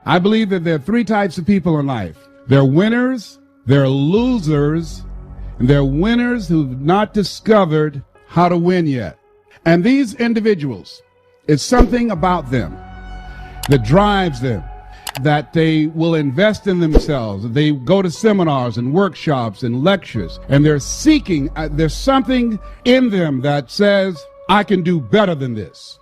I believe that there are three types of people in life. There are winners, there are losers, and there are winners who've not discovered how to win yet. And these individuals, it's something about them that drives them, that they will invest in themselves. They go to seminars and workshops and lectures, and they're seeking, there's something in them that says, I can do better than this.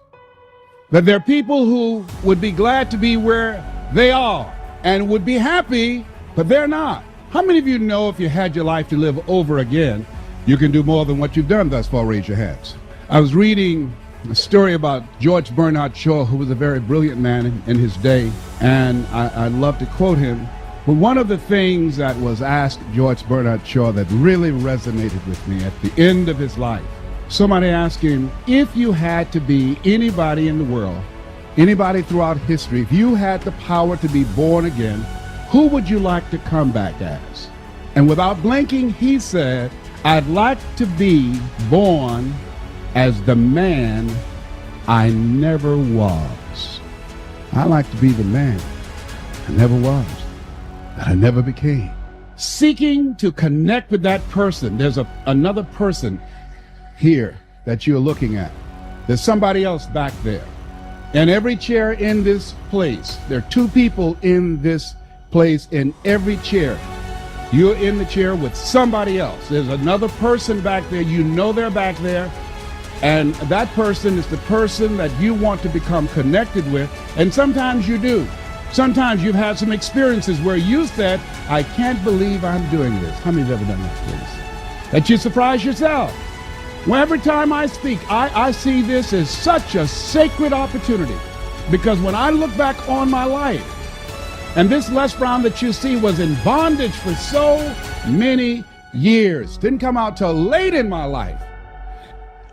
That there are people who would be glad to be where they are and would be happy, but they're not. How many of you know if you had your life to live over again, you can do more than what you've done thus far? Raise your hands. I was reading a story about George Bernard Shaw, who was a very brilliant man in his day, and I love to quote him. But one of the things that was asked George Bernard Shaw that really resonated with me at the end of his life, somebody asked him, if you had to be anybody in the world, anybody throughout history, if you had the power to be born again, who would you like to come back as? And without blinking, he said, I'd like to be born as the man I never was. I like to be the man I never was, that I never became. Seeking to connect with that person. There's another person here that you're looking at. There's somebody else back there. And every chair in this place, there are two people in this place in every chair. You're in the chair with somebody else. There's another person back there. You know they're back there. And that person is the person that you want to become connected with. And sometimes you do. Sometimes you've had some experiences where you said, I can't believe I'm doing this. How many have ever done that, please? That you surprise yourself. Well, every time I speak, I see this as such a sacred opportunity. Because when I look back on my life, and this Les Brown that you see was in bondage for so many years, didn't come out till late in my life.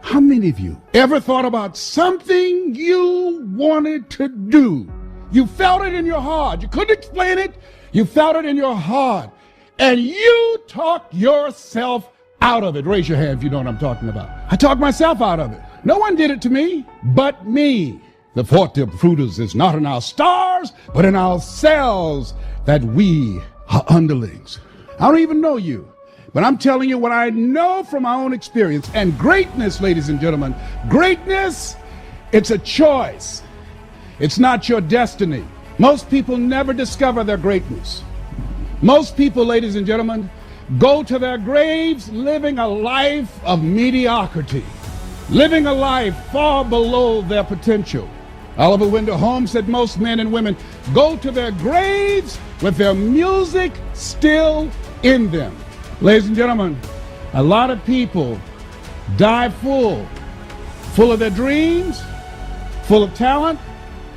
How many of you ever thought about something you wanted to do? You felt it in your heart. You couldn't explain it. You felt it in your heart. And you talked yourself out of it. Raise your hand if you know what I'm talking about. I talked myself out of it. No one did it to me but me. The forte of fruiters is not in our stars, but in ourselves, that we are underlings. I don't even know you, but I'm telling you what I know from my own experience. And greatness, ladies and gentlemen, greatness, it's a choice. It's not your destiny. Most people never discover their greatness. Most people, ladies and gentlemen, go to their graves living a life of mediocrity, living a life far below their potential. Oliver Wendell Holmes said most men and women go to their graves with their music still in them. Ladies and gentlemen, a lot of people die full of their dreams, full of talent,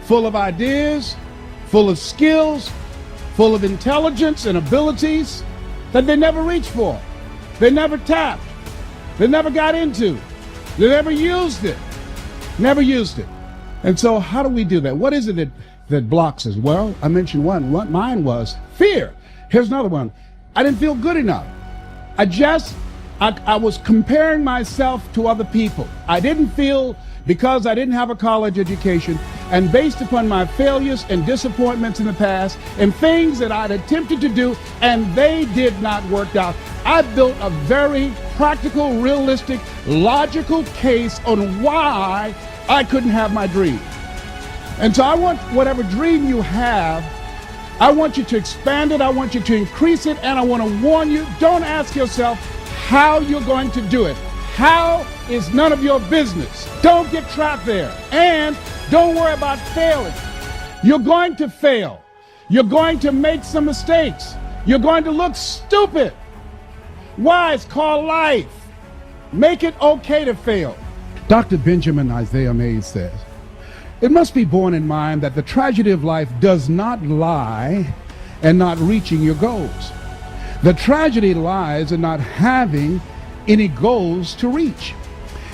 full of ideas, full of skills, full of intelligence and abilities that they never reached for. They never tapped. They never got into. They never used it. Never used it. And so how do we do that? What is it that blocks us? Well, I mentioned one. What mine was fear. Here's another one. I didn't feel good enough. I was comparing myself to other people. I didn't feel, because I didn't have a college education, and based upon my failures and disappointments in the past and things that I'd attempted to do and they did not work out, I built a very practical, realistic, logical case on why I couldn't have my dream. And so I want whatever dream you have, I want you to expand it, I want you to increase it, and I want to warn you, don't ask yourself how you're going to do it. How is none of your business. Don't get trapped there. And don't worry about failing. You're going to fail. You're going to make some mistakes. You're going to look stupid. Why? It's called life. Make it okay to fail. Dr. Benjamin Isaiah Mays says, it must be borne in mind that the tragedy of life does not lie in not reaching your goals. The tragedy lies in not having any goals to reach.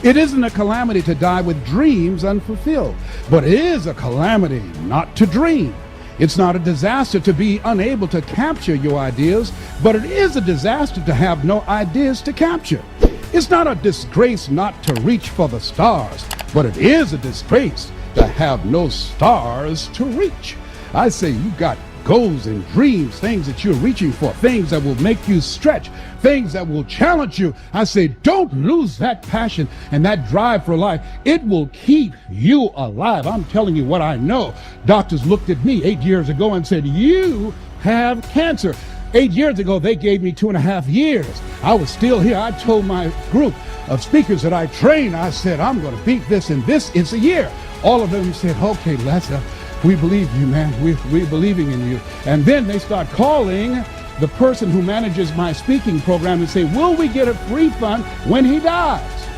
It isn't a calamity to die with dreams unfulfilled, but it is a calamity not to dream. It's not a disaster to be unable to capture your ideas, but it is a disaster to have no ideas to capture. It's not a disgrace not to reach for the stars, but it is a disgrace to have no stars to reach. I say you got goals and dreams, things that you're reaching for, things that will make you stretch, things that will challenge you. I say, don't lose that passion and that drive for life. It will keep you alive. I'm telling you what I know. Doctors looked at me 8 years ago and said, you have cancer. 8 years ago, they gave me 2.5 years. I was still here. I told my group of speakers that I trained, I said, I'm going to beat this in this. It's a year. All of them said, okay, Les, we believe you, man. We're believing in you. And then they start calling the person who manages my speaking program and say, will we get a refund when he dies?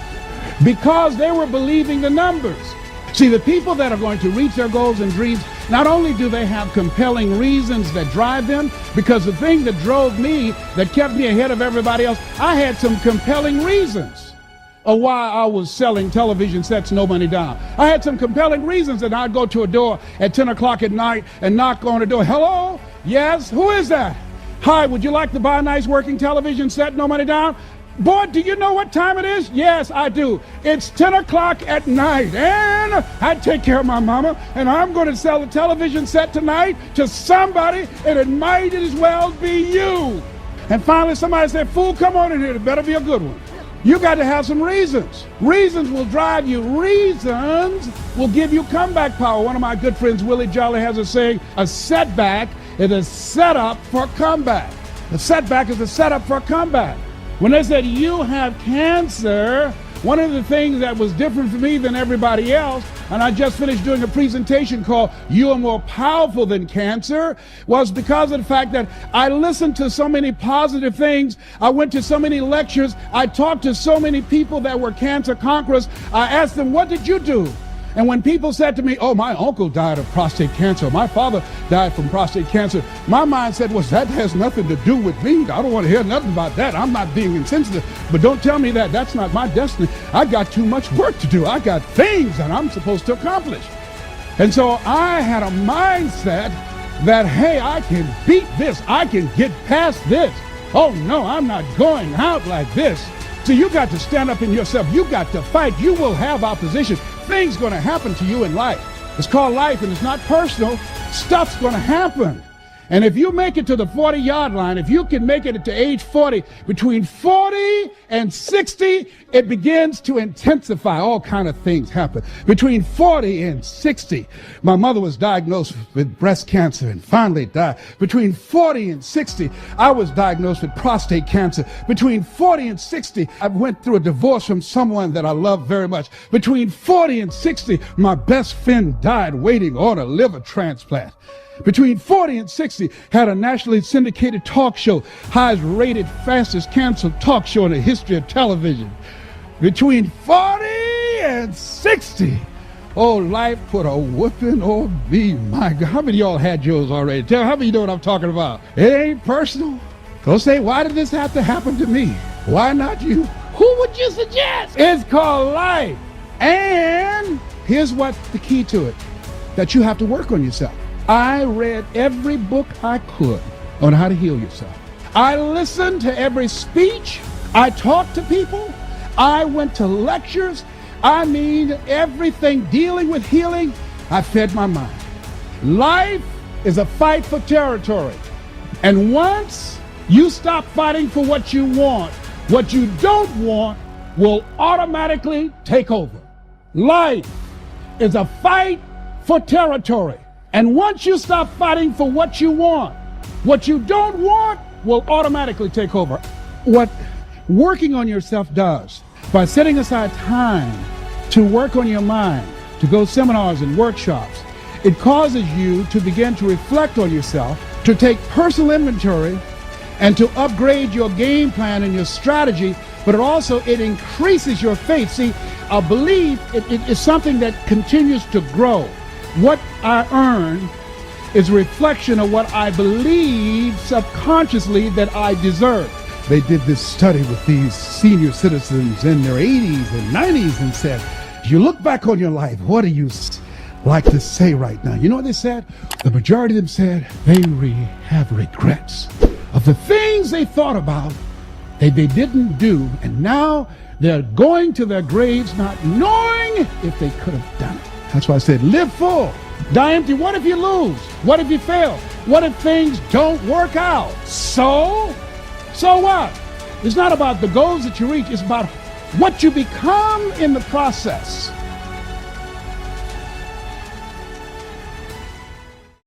Because they were believing the numbers. See, the people that are going to reach their goals and dreams, not only do they have compelling reasons that drive them, because the thing that drove me, that kept me ahead of everybody else, I had some compelling reasons of why I was selling television sets no money down. I had some compelling reasons that I'd go to a door at 10 o'clock at night and knock on the door. Hello? Yes? Who is that? Hi, would you like to buy a nice working television set, no money down? Boy, do you know what time it is? Yes, I do. It's 10 o'clock at night, and I take care of my mama, and I'm going to sell a television set tonight to somebody, and it might as well be you. And finally, somebody said, fool, come on in here. It better be a good one. You got to have some reasons. Reasons will drive you. Reasons will give you comeback power. One of my good friends, Willie Jolly, has a saying, a setback is a setup for a comeback. A setback is a setup for a comeback. When they said you have cancer, one of the things that was different for me than everybody else, and I just finished doing a presentation called You Are More Powerful Than Cancer, was because of the fact that I listened to so many positive things. I went to so many lectures. I talked to so many people that were cancer conquerors. I asked them, what did you do? And when people said to me, oh, my uncle died of prostate cancer, my father died from prostate cancer, my mindset was, that has nothing to do with me. I don't want to hear nothing about that. I'm not being insensitive, but don't tell me that. That's not my destiny. I got too much work to do. I got things that I'm supposed to accomplish. And so I had a mindset that, hey, I can beat this. I can get past this. Oh, no, I'm not going out like this. So you got to stand up in yourself. You got to fight. You will have opposition. Things going to happen to you in life. It's called life, and it's not personal. Stuff's going to happen. And if you make it to the 40-yard line, if you can make it to age 40, between 40 and 60, it begins to intensify. All kind of things happen. Between 40 and 60, my mother was diagnosed with breast cancer and finally died. Between 40 and 60, I was diagnosed with prostate cancer. Between 40 and 60, I went through a divorce from someone that I love very much. Between 40 and 60, my best friend died waiting on a liver transplant. Between 40 and 60, had a nationally syndicated talk show, highest rated, fastest canceled talk show in the history of television. Between 40 and 60, oh, life put a whooping on me. My God, how many of y'all had yours already? Tell how many know what I'm talking about? It ain't personal. Don't say, why did this have to happen to me? Why not you? Who would you suggest? It's called life. And here's what the key to it, that you have to work on yourself. I read every book I could on how to heal yourself. I listened to every speech. I talked to people. I went to lectures. I mean, everything dealing with healing, I fed my mind. Life is a fight for territory. And once you stop fighting for what you don't want will automatically take over. Life is a fight for territory. And once you stop fighting for what you don't want will automatically take over. What working on yourself does, by setting aside time to work on your mind, to go seminars and workshops, it causes you to begin to reflect on yourself, to take personal inventory, and to upgrade your game plan and your strategy, but it increases your faith. See, a belief is something that continues to grow. What I earn is a reflection of what I believe subconsciously that I deserve. They did this study with these senior citizens in their 80s and 90s and said, if you look back on your life, what do you like to say right now? You know what they said? The majority of them said they have regrets of the things they thought about that they didn't do, and now they're going to their graves not knowing if they could have done it. That's why I said live full, die empty. What if you lose? What if you fail? What if things don't work out? So what? It's not about the goals that you reach. It's about what you become in the process.